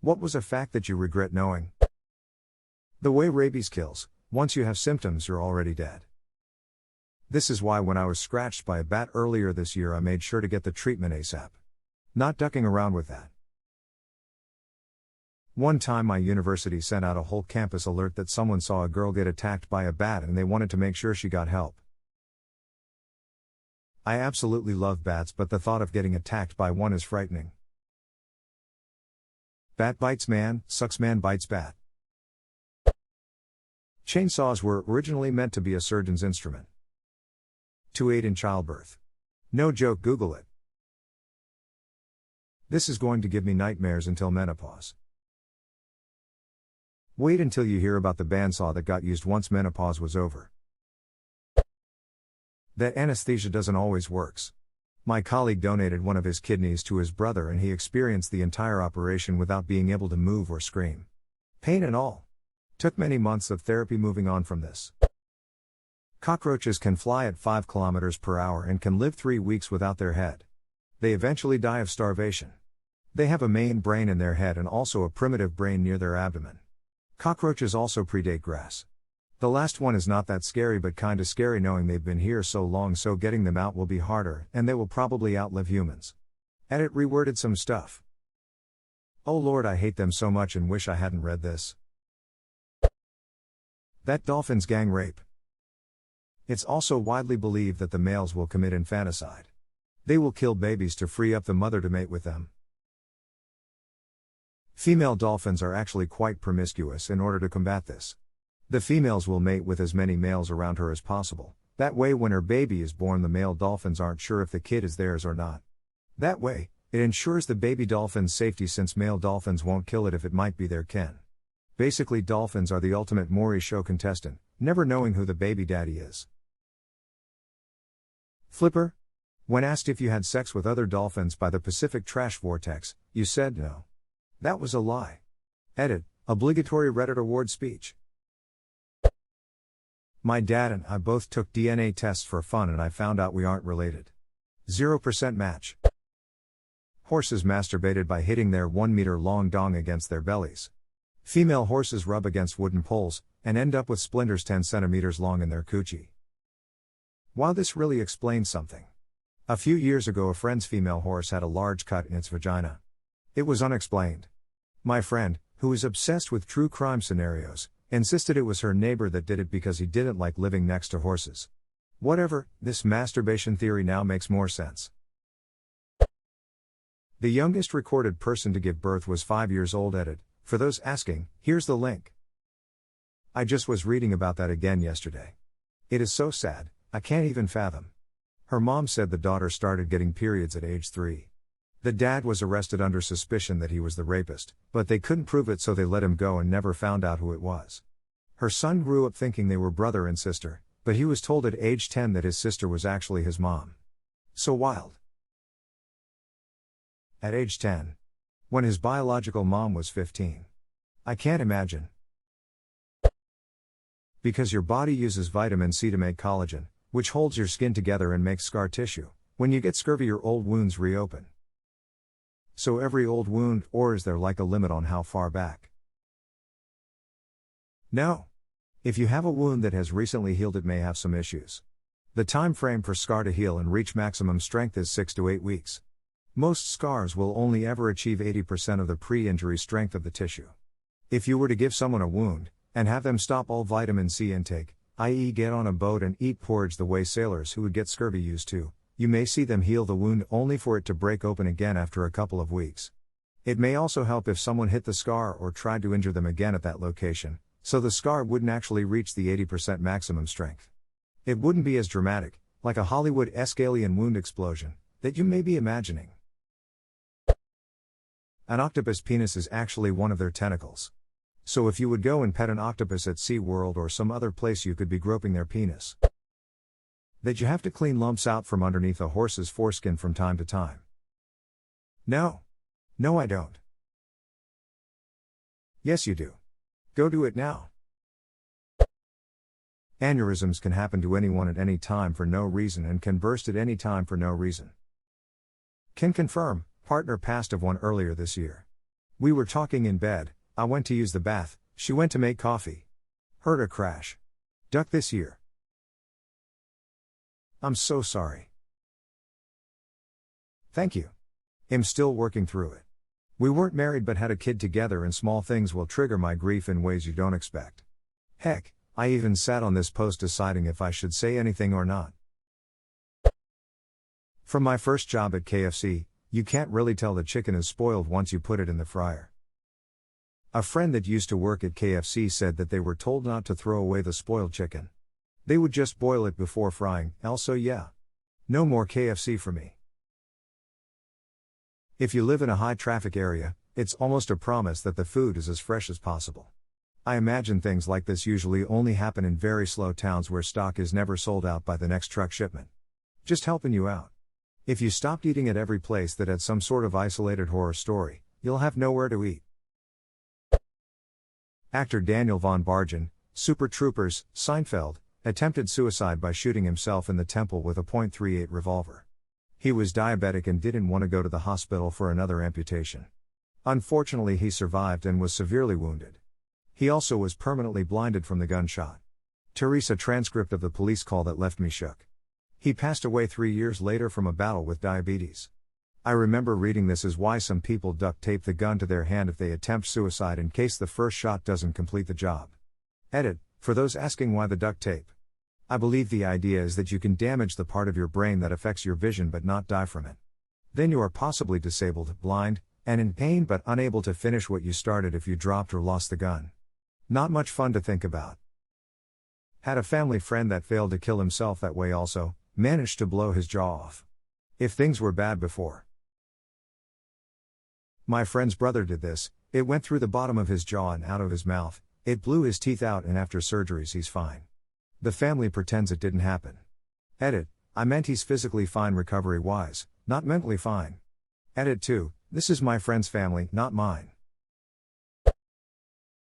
What was a fact that you regret knowing? The way rabies kills, once you have symptoms you're already dead. This is why when I was scratched by a bat earlier this year I made sure to get the treatment ASAP. Not ducking around with that. One time my university sent out a whole campus alert that someone saw a girl get attacked by a bat and they wanted to make sure she got help. I absolutely love bats, but the thought of getting attacked by one is frightening. Bat bites man, sucks man bites bat. Chainsaws were originally meant to be a surgeon's instrument. To aid in childbirth. No joke, Google it. This is going to give me nightmares until menopause. Wait until you hear about the bandsaw that got used once menopause was over. That anesthesia doesn't always works. My colleague donated one of his kidneys to his brother and he experienced the entire operation without being able to move or scream. Pain and all. Took many months of therapy moving on from this. Cockroaches can fly at 5 kilometers per hour and can live 3 weeks without their head. They eventually die of starvation. They have a main brain in their head and also a primitive brain near their abdomen. Cockroaches also predate grass. The last one is not that scary but kinda scary knowing they've been here so long, so getting them out will be harder and they will probably outlive humans. Edit reworded some stuff. Oh Lord, I hate them so much and wish I hadn't read this. That dolphins gang rape. It's also widely believed that the males will commit infanticide. They will kill babies to free up the mother to mate with them. Female dolphins are actually quite promiscuous in order to combat this. The females will mate with as many males around her as possible. That way when her baby is born the male dolphins aren't sure if the kid is theirs or not. That way, it ensures the baby dolphin's safety since male dolphins won't kill it if it might be their kin. Basically dolphins are the ultimate Maury show contestant, never knowing who the baby daddy is. Flipper? When asked if you had sex with other dolphins by the Pacific Trash Vortex, you said no. That was a lie. Edit, obligatory Reddit award speech. My dad and I both took DNA tests for fun and I found out we aren't related. 0% match. Horses masturbated by hitting their 1-meter-long dong against their bellies. Female horses rub against wooden poles, and end up with splinters 10 centimeters long in their coochie. Wow, this really explains something. A few years ago a friend's female horse had a large cut in its vagina. It was unexplained. My friend, who is obsessed with true crime scenarios, insisted it was her neighbor that did it because he didn't like living next to horses. Whatever, this masturbation theory now makes more sense. The youngest recorded person to give birth was 5 years old. Edit, for those asking, here's the link. I just was reading about that again yesterday. It is so sad, I can't even fathom. Her mom said the daughter started getting periods at age 3. The dad was arrested under suspicion that he was the rapist, but they couldn't prove it so they let him go and never found out who it was. Her son grew up thinking they were brother and sister, but he was told at age 10 that his sister was actually his mom. So wild. At age 10. When his biological mom was 15. I can't imagine. Because your body uses vitamin C to make collagen, which holds your skin together and makes scar tissue. When you get scurvy your old wounds reopen. So every old wound, or is there like a limit on how far back? No. If you have a wound that has recently healed it may have some issues. The time frame for scar to heal and reach maximum strength is 6 to 8 weeks. Most scars will only ever achieve 80% of the pre-injury strength of the tissue. If you were to give someone a wound, and have them stop all vitamin C intake, i.e. get on a boat and eat porridge the way sailors who would get scurvy used to, you may see them heal the wound only for it to break open again after a couple of weeks. It may also help if someone hit the scar or tried to injure them again at that location, so the scar wouldn't actually reach the 80% maximum strength. It wouldn't be as dramatic, like a Hollywood-esque alien wound explosion, that you may be imagining. An octopus penis is actually one of their tentacles. So if you would go and pet an octopus at SeaWorld or some other place you could be groping their penis. That you have to clean lumps out from underneath a horse's foreskin from time to time. No. No, I don't. Yes, you do. Go do it now. Aneurysms can happen to anyone at any time for no reason and can burst at any time for no reason. Can confirm, partner passed of one earlier this year. We were talking in bed, I went to use the bath, she went to make coffee. Heard a crash. Duck this year. I'm so sorry. Thank you. I'm still working through it. We weren't married but had a kid together, and small things will trigger my grief in ways you don't expect. Heck, I even sat on this post deciding if I should say anything or not. From my first job at KFC, you can't really tell the chicken is spoiled once you put it in the fryer. A friend that used to work at KFC said that they were told not to throw away the spoiled chicken. They would just boil it before frying, also yeah. No more KFC for me. If you live in a high traffic area, it's almost a promise that the food is as fresh as possible. I imagine things like this usually only happen in very slow towns where stock is never sold out by the next truck shipment. Just helping you out. If you stopped eating at every place that had some sort of isolated horror story, you'll have nowhere to eat. Actor Daniel von Bargen, Super Troopers, Seinfeld, attempted suicide by shooting himself in the temple with a .38 revolver. He was diabetic and didn't want to go to the hospital for another amputation. Unfortunately, he survived and was severely wounded. He also was permanently blinded from the gunshot. Teresa transcript of the police call that left me shook. He passed away 3 years later from a battle with diabetes. I remember reading this as why some people duct tape the gun to their hand if they attempt suicide in case the first shot doesn't complete the job. Edit, for those asking why the duct tape. I believe the idea is that you can damage the part of your brain that affects your vision but not die from it. Then you are possibly disabled, blind, and in pain but unable to finish what you started if you dropped or lost the gun. Not much fun to think about. Had a family friend that failed to kill himself that way also, managed to blow his jaw off. If things were bad before. My friend's brother did this, it went through the bottom of his jaw and out of his mouth, it blew his teeth out, and after surgeries he's fine. The family pretends it didn't happen. Edit, I meant he's physically fine recovery-wise, not mentally fine. Edit 2, this is my friend's family, not mine.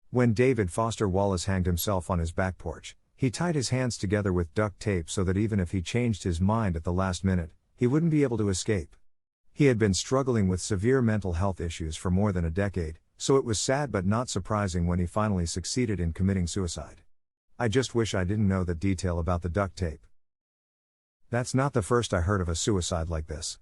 When David Foster Wallace hanged himself on his back porch, he tied his hands together with duct tape so that even if he changed his mind at the last minute, he wouldn't be able to escape. He had been struggling with severe mental health issues for more than a decade, so it was sad but not surprising when he finally succeeded in committing suicide. I just wish I didn't know the detail about the duct tape. That's not the first I heard of a suicide like this.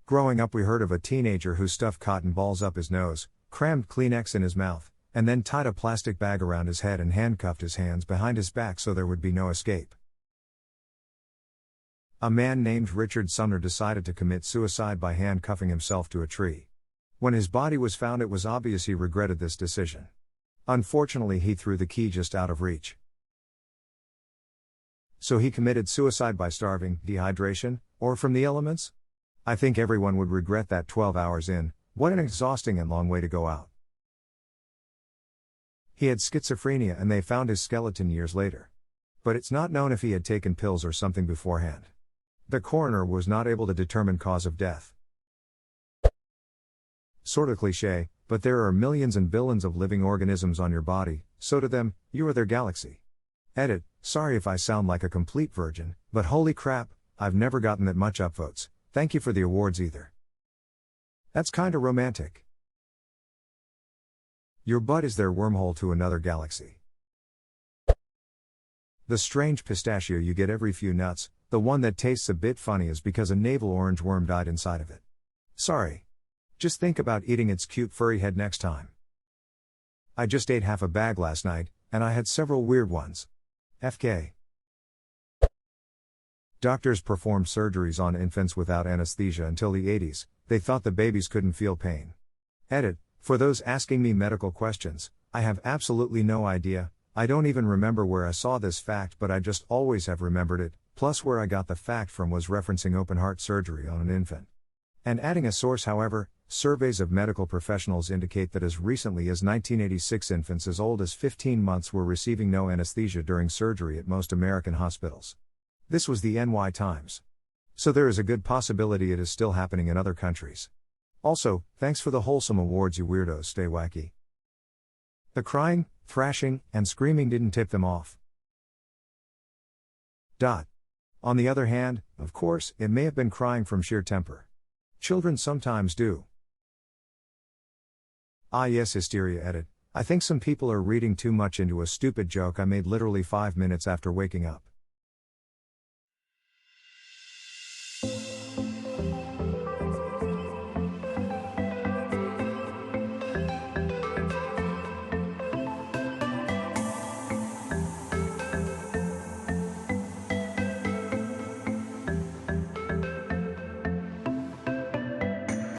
Growing up, we heard of a teenager who stuffed cotton balls up his nose, crammed Kleenex in his mouth, and then tied a plastic bag around his head and handcuffed his hands behind his back so there would be no escape. A man named Richard Sumner decided to commit suicide by handcuffing himself to a tree. When his body was found, it was obvious he regretted this decision. Unfortunately, he threw the key just out of reach. So he committed suicide by starving, dehydration, or from the elements? I think everyone would regret that 12 hours in. What an exhausting and long way to go out. He had schizophrenia and they found his skeleton years later. But it's not known if he had taken pills or something beforehand. The coroner was not able to determine cause of death. Sorta cliché, but there are millions and billions of living organisms on your body, so to them, you are their galaxy. Edit, sorry if I sound like a complete virgin, but holy crap, I've never gotten that much upvotes, thank you for the awards either. That's kinda romantic. Your butt is their wormhole to another galaxy. The strange pistachio you get every few nuts, the one that tastes a bit funny is because a navel orange worm died inside of it. Sorry. Just think about eating its cute furry head next time. I just ate half a bag last night, and I had several weird ones. FK. Doctors performed surgeries on infants without anesthesia until the 80s, they thought the babies couldn't feel pain. Edit, for those asking me medical questions, I have absolutely no idea, I don't even remember where I saw this fact, but I just always have remembered it, plus where I got the fact from was referencing open heart surgery on an infant. And adding a source, however, surveys of medical professionals indicate that as recently as 1986 infants as old as 15 months were receiving no anesthesia during surgery at most American hospitals. This was the NY Times. So there is a good possibility it is still happening in other countries. Also, thanks for the wholesome awards, you weirdos, stay wacky. The crying, thrashing, and screaming didn't tip them off. On the other hand, of course, it may have been crying from sheer temper. Children sometimes do. Ah yes, hysteria edit. I think some people are reading too much into a stupid joke I made literally 5 minutes after waking up.